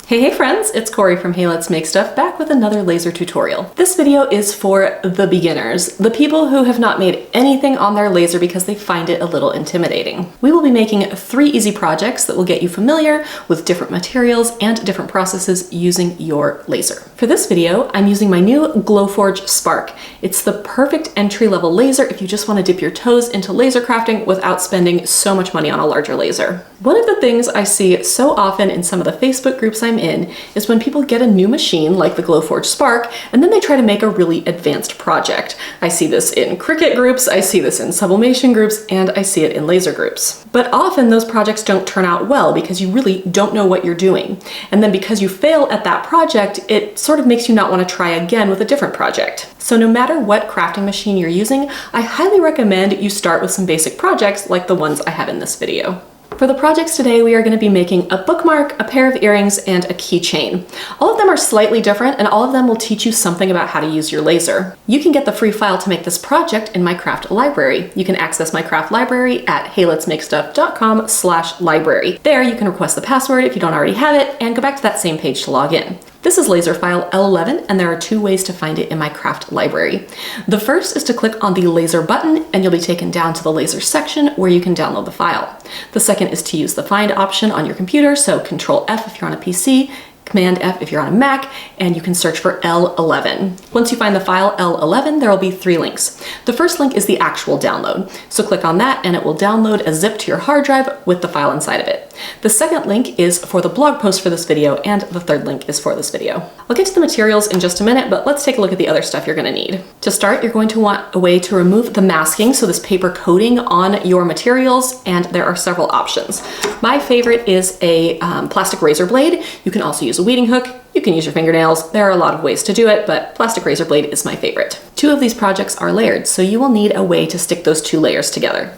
Hey friends, it's Corey from Hey Let's Make Stuff back with another laser tutorial. This video is for the beginners, the people who have not made anything on their laser because they find it a little intimidating. We will be making 3 easy projects that will get you familiar with different materials and different processes using your laser. For this video, I'm using my new Glowforge Spark. It's the perfect entry-level laser if you just want to dip your toes into laser crafting without spending so much money on a larger laser. One of the things I see so often in some of the Facebook groups I'm in is when people get a new machine like the Glowforge Spark and then they try to make a really advanced project. I see this in Cricut groups, I see this in sublimation groups, and I see it in laser groups. But often those projects don't turn out well because you really don't know what you're doing. And then because you fail at that project, it sort of makes you not want to try again with a different project. So no matter what crafting machine you're using, I highly recommend you start with some basic projects like the ones I have in this video. For the projects today, we are going to be making a bookmark, a pair of earrings, and a keychain. All of them are slightly different, and all of them will teach you something about how to use your laser. You can get the free file to make this project in my craft library. You can access my craft library at heyletsmakestuff.com/library. There you can request the password if you don't already have it, and go back to that same page to log in. This is laser file L11, and there are 2 ways to find it in my craft library. The first is to click on the laser button, and you'll be taken down to the laser section where you can download the file. The second is to use the find option on your computer, so Control F if you're on a PC, Command F if you're on a Mac, and you can search for L11. Once you find the file L11, there will be 3 links. The first link is the actual download, so click on that and it will download a zip to your hard drive with the file inside of it. The second link is for the blog post for this video, and the third link is for this video. I'll get to the materials in just a minute, but let's take a look at the other stuff you're going to need. To start, you're going to want a way to remove the masking, so this paper coating on your materials, and there are several options. My favorite is a plastic razor blade. You can also use a weeding hook. You can use your fingernails. There are a lot of ways to do it, but plastic razor blade is my favorite. 2 of these projects are layered, so you will need a way to stick those 2 layers together.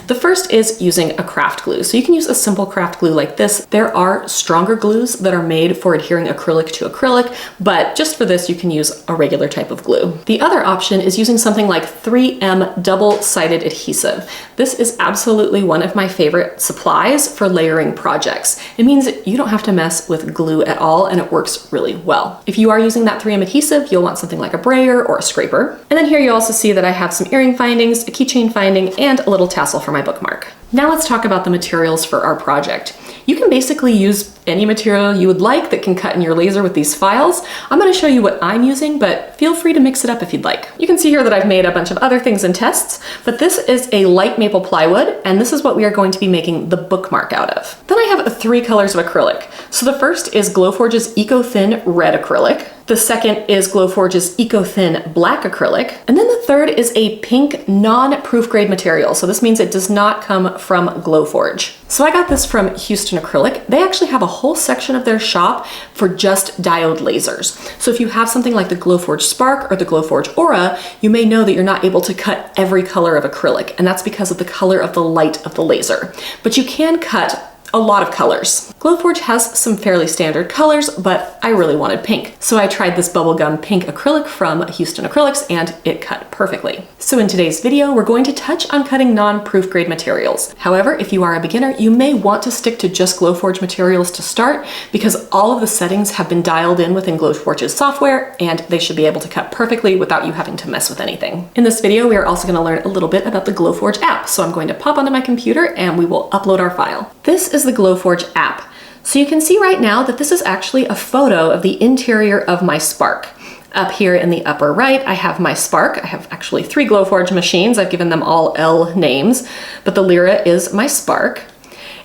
The first is using a craft glue. So you can use a simple craft glue like this. There are stronger glues that are made for adhering acrylic to acrylic, but just for this you can use a regular type of glue. The other option is using something like 3M double-sided adhesive. This is absolutely one of my favorite supplies for layering projects. It means you don't have to mess with glue at all, and it works really well. If you are using that 3M adhesive, you'll want something like a brayer or a scraper. And then here you also see that I have some earring findings, a keychain finding, and a little tassel for my bookmark. Now let's talk about the materials for our project. You can basically use any material you would like that can cut in your laser with these files. I'm going to show you what I'm using, but feel free to mix it up if you'd like. You can see here that I've made a bunch of other things in tests, but this is a light maple plywood, and this is what we are going to be making the bookmark out of. Then I have 3 colors of acrylic. So the first is Glowforge's Eco Thin Red Acrylic. The second is Glowforge's Eco Thin Black Acrylic. And then the third is a pink non-proof grade material. So this means it does not come from Glowforge. So I got this from Houston Acrylic. They actually have a whole section of their shop for just diode lasers. So if you have something like the Glowforge Spark or the Glowforge Aura, you may know that you're not able to cut every color of acrylic, and that's because of the color of the light of the laser. But you can cut a lot of colors. Glowforge has some fairly standard colors, but I really wanted pink. So I tried this bubblegum pink acrylic from Houston Acrylics, and it cut perfectly. So in today's video, we're going to touch on cutting non-proof grade materials. However, if you are a beginner, you may want to stick to just Glowforge materials to start, because all of the settings have been dialed in within Glowforge's software, and they should be able to cut perfectly without you having to mess with anything. In this video, we are also going to learn a little bit about the Glowforge app. So I'm going to pop onto my computer and we will upload our file. This is the Glowforge app. So you can see right now that this is actually a photo of the interior of my Spark. Up here in the upper right, I have my Spark. I have actually 3 Glowforge machines. I've given them all L names, but the Lyra is my Spark.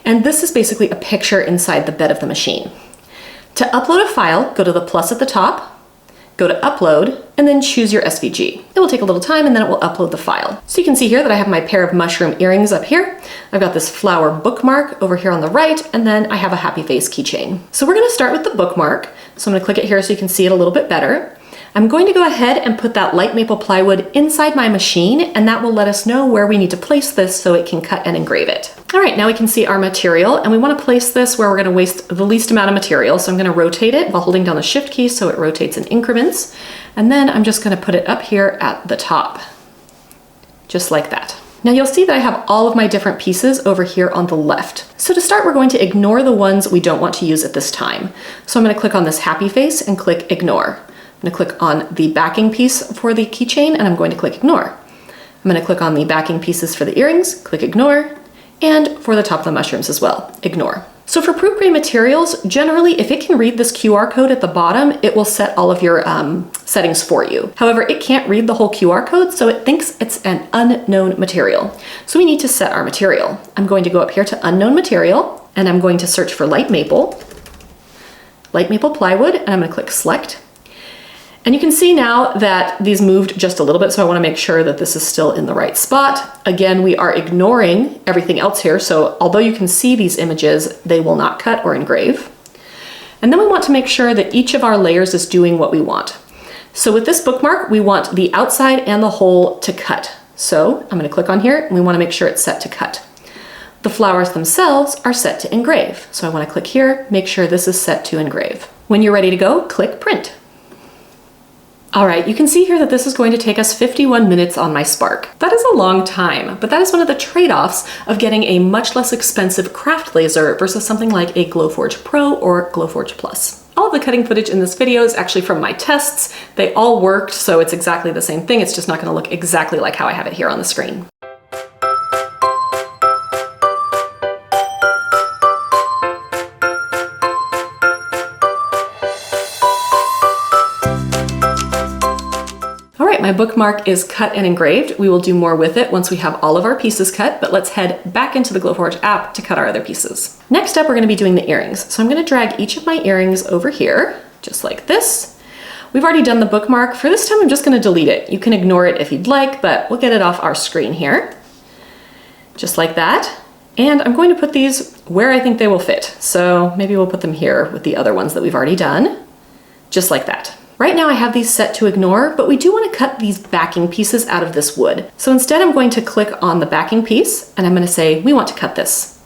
And this is basically a picture inside the bed of the machine. To upload a file, go to the plus at the top, go to upload, and then choose your SVG. It will take a little time and then it will upload the file. So you can see here that I have my pair of mushroom earrings up here. I've got this flower bookmark over here on the right, and then I have a happy face keychain. So we're gonna start with the bookmark. So I'm gonna click it here so you can see it a little bit better. I'm going to go ahead and put that light maple plywood inside my machine, and that will let us know where we need to place this so it can cut and engrave it. All right, now we can see our material, and we want to place this where we're going to waste the least amount of material. So I'm going to rotate it while holding down the shift key so it rotates in increments. And then I'm just going to put it up here at the top, just like that. Now you'll see that I have all of my different pieces over here on the left. So to start, we're going to ignore the ones we don't want to use at this time. So I'm going to click on this happy face and click ignore. I'm going to click on the backing piece for the keychain and I'm going to click ignore. I'm going to click on the backing pieces for the earrings, click ignore, and for the top of the mushrooms as well, ignore. So for proof grade materials, generally, if it can read this QR code at the bottom, it will set all of your settings for you. However, it can't read the whole QR code, so it thinks it's an unknown material. So we need to set our material. I'm going to go up here to unknown material, and I'm going to search for light maple plywood, and I'm going to click select. And you can see now that these moved just a little bit, so I want to make sure that this is still in the right spot. Again, we are ignoring everything else here, so although you can see these images, they will not cut or engrave. And then we want to make sure that each of our layers is doing what we want. So with this bookmark, we want the outside and the hole to cut. So I'm going to click on here, and we want to make sure it's set to cut. The flowers themselves are set to engrave. So I want to click here, make sure this is set to engrave. When you're ready to go, click print. All right, you can see here that this is going to take us 51 minutes on my Spark. That is a long time, but that is one of the trade-offs of getting a much less expensive craft laser versus something like a Glowforge Pro or Glowforge Plus. All of the cutting footage in this video is actually from my tests. They all worked, so it's exactly the same thing. It's just not going to look exactly like how I have it here on the screen. My bookmark is cut and engraved. We will do more with it once we have all of our pieces cut, but let's head back into the Glowforge app to cut our other pieces. Next up, we're going to be doing the earrings. So I'm going to drag each of my earrings over here, just like this. We've already done the bookmark. For this time, I'm just going to delete it. You can ignore it if you'd like, but we'll get it off our screen here, just like that. And I'm going to put these where I think they will fit. So maybe we'll put them here with the other ones that we've already done, just like that. Right now I have these set to ignore, but we do want to cut these backing pieces out of this wood. So instead I'm going to click on the backing piece and I'm going to say, we want to cut this.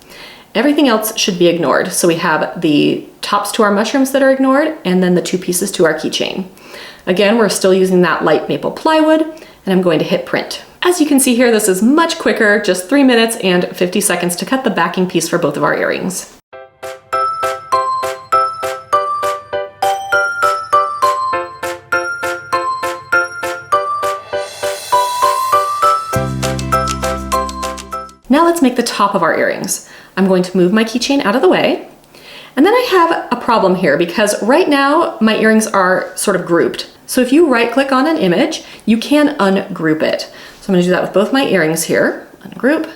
Everything else should be ignored. So we have the tops to our mushrooms that are ignored and then the two pieces to our keychain. Again, we're still using that light maple plywood and I'm going to hit print. As you can see here, this is much quicker, just 3 minutes and 50 seconds to cut the backing piece for both of our earrings. Now let's make the top of our earrings. I'm going to move my keychain out of the way. And then I have a problem here because right now my earrings are sort of grouped. So if you right click on an image, you can ungroup it. So I'm going to do that with both my earrings here, ungroup.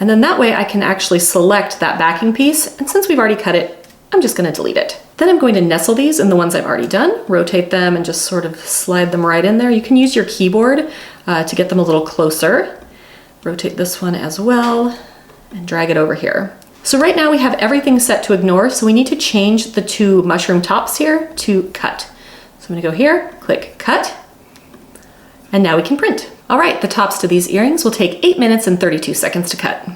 And then that way I can actually select that backing piece. And since we've already cut it, I'm just going to delete it. Then I'm going to nestle these in the ones I've already done, rotate them and just sort of slide them right in there. You can use your keyboard to get them a little closer. Rotate this one as well and drag it over here. So right now we have everything set to ignore, so we need to change the two mushroom tops here to cut. So I'm gonna go here, click cut, and now we can print. All right, the tops to these earrings will take 8 minutes and 32 seconds to cut.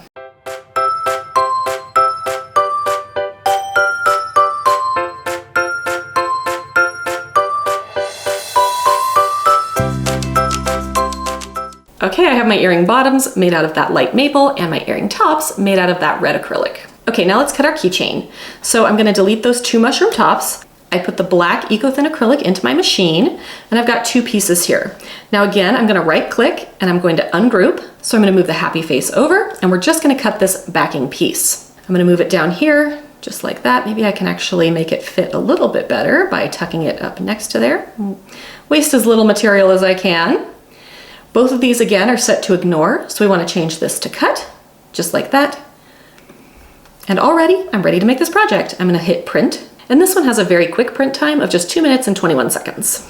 Okay, I have my earring bottoms made out of that light maple and my earring tops made out of that red acrylic. Okay, now let's cut our keychain. So I'm gonna delete those two mushroom tops. I put the black Eco-Thin acrylic into my machine and I've got two pieces here. Now again, I'm gonna right click and I'm going to ungroup. So I'm gonna move the happy face over and we're just gonna cut this backing piece. I'm gonna move it down here, just like that. Maybe I can actually make it fit a little bit better by tucking it up next to there. Waste as little material as I can. Both of these again are set to ignore, so we want to change this to cut, just like that. And already I'm ready to make this project. I'm going to hit print, and this one has a very quick print time of just 2 minutes and 21 seconds.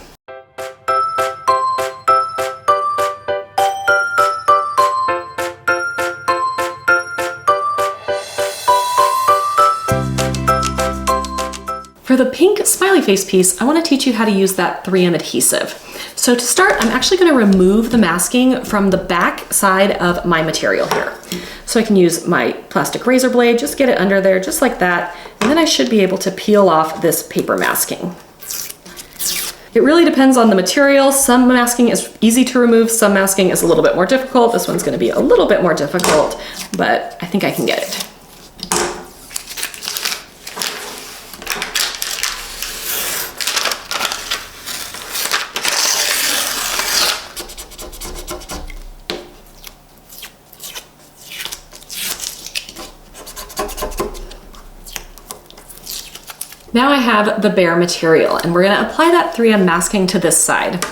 For the pink smiley face piece, I want to teach you how to use that 3M adhesive. So to start, I'm actually going to remove the masking from the back side of my material here. So I can use my plastic razor blade, just get it under there, just like that, and then I should be able to peel off this paper masking. It really depends on the material. Some masking is easy to remove, some masking is a little bit more difficult. This one's gonna be a little bit more difficult, but I think I can get it. Now I have the bare material, and we're gonna apply that 3M masking to this side.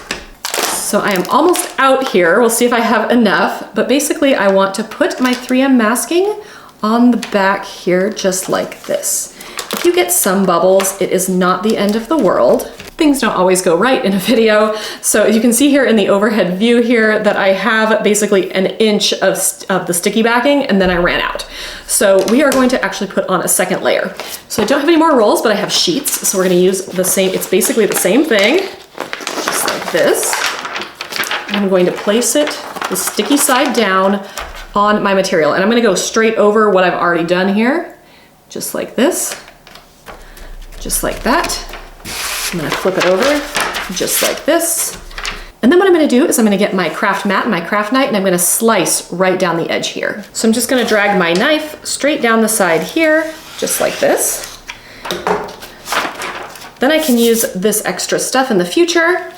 So I am almost out here. We'll see if I have enough, but basically I want to put my 3M masking on the back here, just like this. If you get some bubbles, it is not the end of the world. Things don't always go right in a video. So you can see here in the overhead view here that I have basically an inch of the sticky backing, and then I ran out. So we are going to actually put on a second layer. So I don't have any more rolls, but I have sheets. So we're gonna use the same, it's basically the same thing, just like this. I'm going to place it, the sticky side down on my material. And I'm gonna go straight over what I've already done here, just like this, just like that. I'm gonna flip it over just like this. And then what I'm gonna do is I'm gonna get my craft mat and my craft knife, and I'm gonna slice right down the edge here. So I'm just gonna drag my knife straight down the side here, just like this. Then I can use this extra stuff in the future,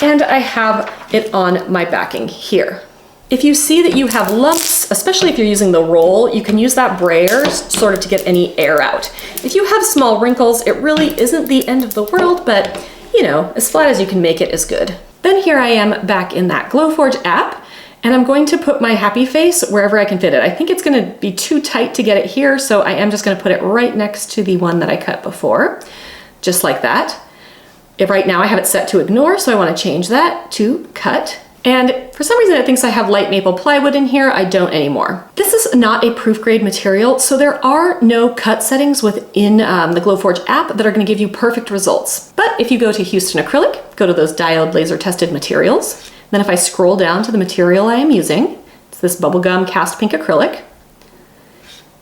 and I have it on my backing here. If you see that you have lumps, especially if you're using the roll, you can use that brayer sort of to get any air out. If you have small wrinkles, it really isn't the end of the world, but you know, as flat as you can make it is good. Then here I am back in that Glowforge app, and I'm going to put my happy face wherever I can fit it. I think it's gonna be too tight to get it here, so I am just gonna put it right next to the one that I cut before, just like that. Right now I have it set to ignore, so I wanna change that to cut. And for some reason it thinks I have light maple plywood in here. I don't anymore. This is not a proof grade material, so there are no cut settings within the Glowforge app that are gonna give you perfect results. But if you go to Houston Acrylic, go to those diode laser tested materials, then if I scroll down to the material I am using, it's this bubblegum cast pink acrylic,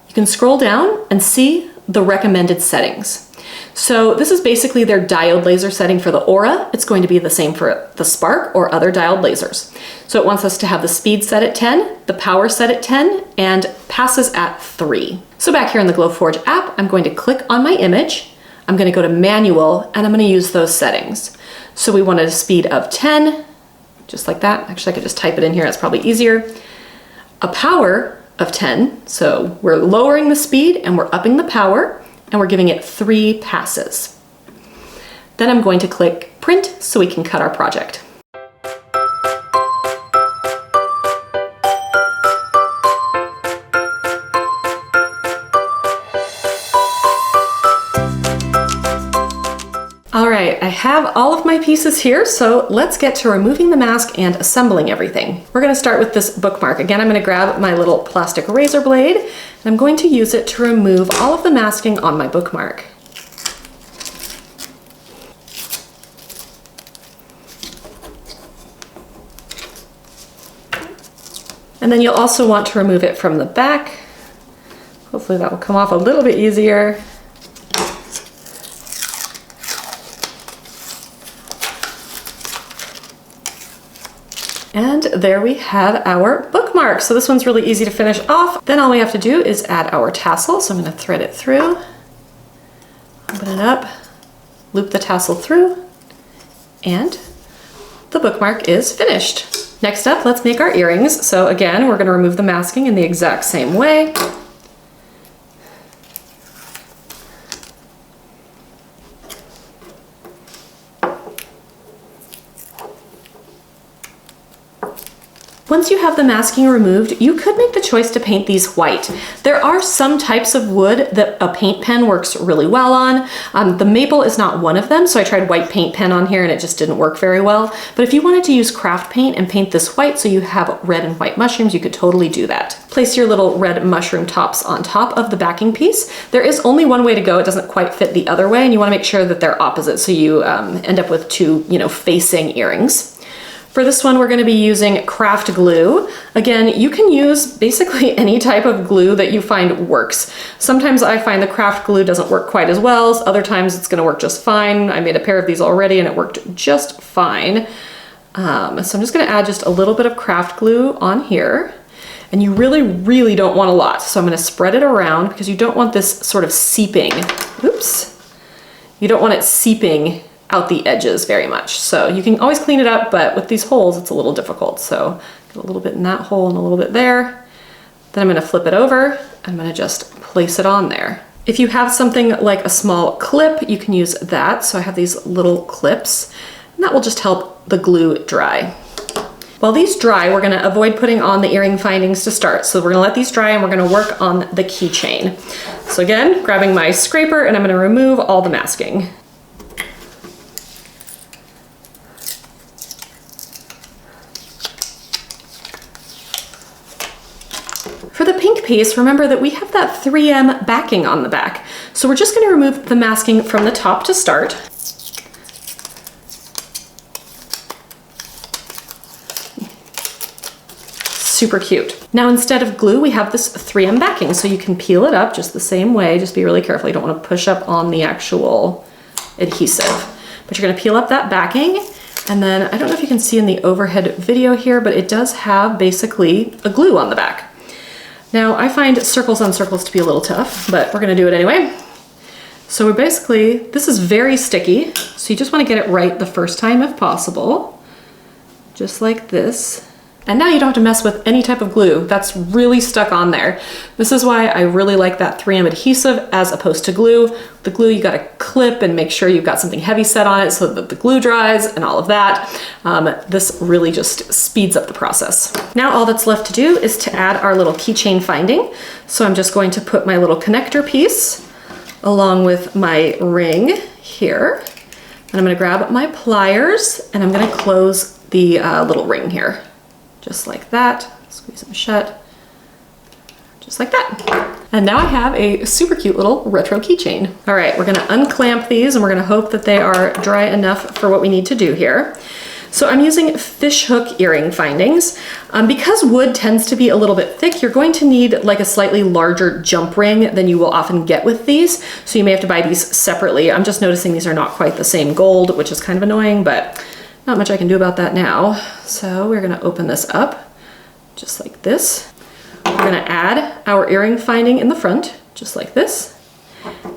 you can scroll down and see the recommended settings. So this is basically their diode laser setting for the Aura. It's going to be the same for the Spark or other diode lasers. So it wants us to have the speed set at 10, the power set at 10, and passes at 3. So back here in the Glowforge app, I'm going to click on my image. I'm going to go to manual, and I'm going to use those settings. So we wanted a speed of 10, just like that. Actually, I could just type it in here. It's probably easier. A power of 10. So we're lowering the speed and we're upping the power, and we're giving it 3 passes. Then I'm going to click print so we can cut our project. All right, I have all of my pieces here, so let's get to removing the mask and assembling everything. We're gonna start with this bookmark. Again, I'm gonna grab my little plastic razor blade, and I'm going to use it to remove all of the masking on my bookmark. And then you'll also want to remove it from the back. Hopefully that will come off a little bit easier. And there we have our bookmark. So this one's really easy to finish off. Then all we have to do is add our tassel. So I'm gonna thread it through, open it up, loop the tassel through, and the bookmark is finished. Next up, let's make our earrings. So again, we're gonna remove the masking in the exact same way. Once you have the masking removed, you could make the choice to paint these white. There are some types of wood that a paint pen works really well on. The maple is not one of them, so I tried white paint pen on here and it just didn't work very well. But if you wanted to use craft paint and paint this white so you have red and white mushrooms, you could totally do that. Place your little red mushroom tops on top of the backing piece. There is only one way to go. It doesn't quite fit the other way, and you want to make sure that they're opposite so you end up with two, facing earrings. For this one, we're gonna be using craft glue. Again, you can use basically any type of glue that you find works. Sometimes I find the craft glue doesn't work quite as well. Other times it's gonna work just fine. I made a pair of these already and it worked just fine. So I'm just gonna add just a little bit of craft glue on here. And you really, really don't want a lot. So I'm gonna spread it around because you don't want this sort of seeping. Oops. You don't want it seeping out the edges very much. So you can always clean it up, but with these holes, it's a little difficult. So get a little bit in that hole and a little bit there. Then I'm gonna flip it over. I'm gonna just place it on there. If you have something like a small clip, you can use that. So I have these little clips, and that will just help the glue dry. While these dry, we're gonna avoid putting on the earring findings to start. So we're gonna let these dry and we're gonna work on the keychain. So again, grabbing my scraper and I'm gonna remove all the masking. For the pink piece, remember that we have that 3M backing on the back. So we're just gonna remove the masking from the top to start. Super cute. Now instead of glue, we have this 3M backing, so you can peel it up just the same way. Just be really careful. You don't want to push up on the actual adhesive. But you're gonna peel up that backing, and then I don't know if you can see in the overhead video here, but it does have basically a glue on the back. Now I find circles on circles to be a little tough, but we're gonna do it anyway. So we're basically, this is very sticky, so you just wanna get it right the first time if possible. Just like this. And now you don't have to mess with any type of glue that's really stuck on there. This is why I really like that 3M adhesive as opposed to glue. The glue you gotta clip and make sure you've got something heavy set on it so that the glue dries and all of that. This really just speeds up the process. Now all that's left to do is to add our little keychain finding. So I'm just going to put my little connector piece along with my ring here. And I'm gonna grab my pliers and I'm gonna close the little ring here. Just like that, squeeze them shut, just like that. And now I have a super cute little retro keychain. All right, we're gonna unclamp these and we're gonna hope that they are dry enough for what we need to do here. So I'm using fish hook earring findings. Because wood tends to be a little bit thick, you're going to need like a slightly larger jump ring than you will often get with these. So you may have to buy these separately. I'm just noticing these are not quite the same gold, which is kind of annoying, but not much I can do about that now. So we're gonna open this up just like this. We're gonna add our earring finding in the front, just like this.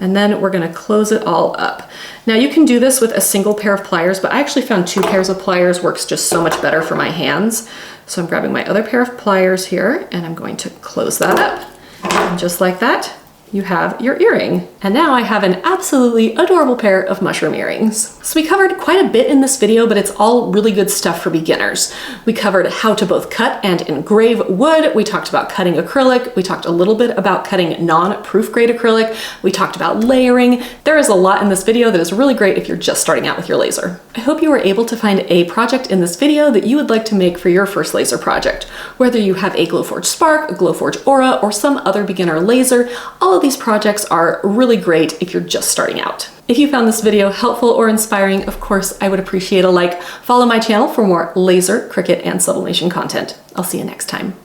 And then we're gonna close it all up. Now you can do this with a single pair of pliers, but I actually found 2 pairs of pliers works just so much better for my hands. So I'm grabbing my other pair of pliers here and I'm going to close that up. And just like that, you have your earring. And now I have an absolutely adorable pair of mushroom earrings. So we covered quite a bit in this video, but it's all really good stuff for beginners. We covered how to both cut and engrave wood. We talked about cutting acrylic. We talked a little bit about cutting non-proof grade acrylic. We talked about layering. There is a lot in this video that is really great if you're just starting out with your laser. I hope you were able to find a project in this video that you would like to make for your first laser project. Whether you have a Glowforge Spark, a Glowforge Aura, or some other beginner laser, all of these projects are really great if you're just starting out. If you found this video helpful or inspiring, of course, I would appreciate a like. Follow my channel for more laser, Cricut, and sublimation content. I'll see you next time.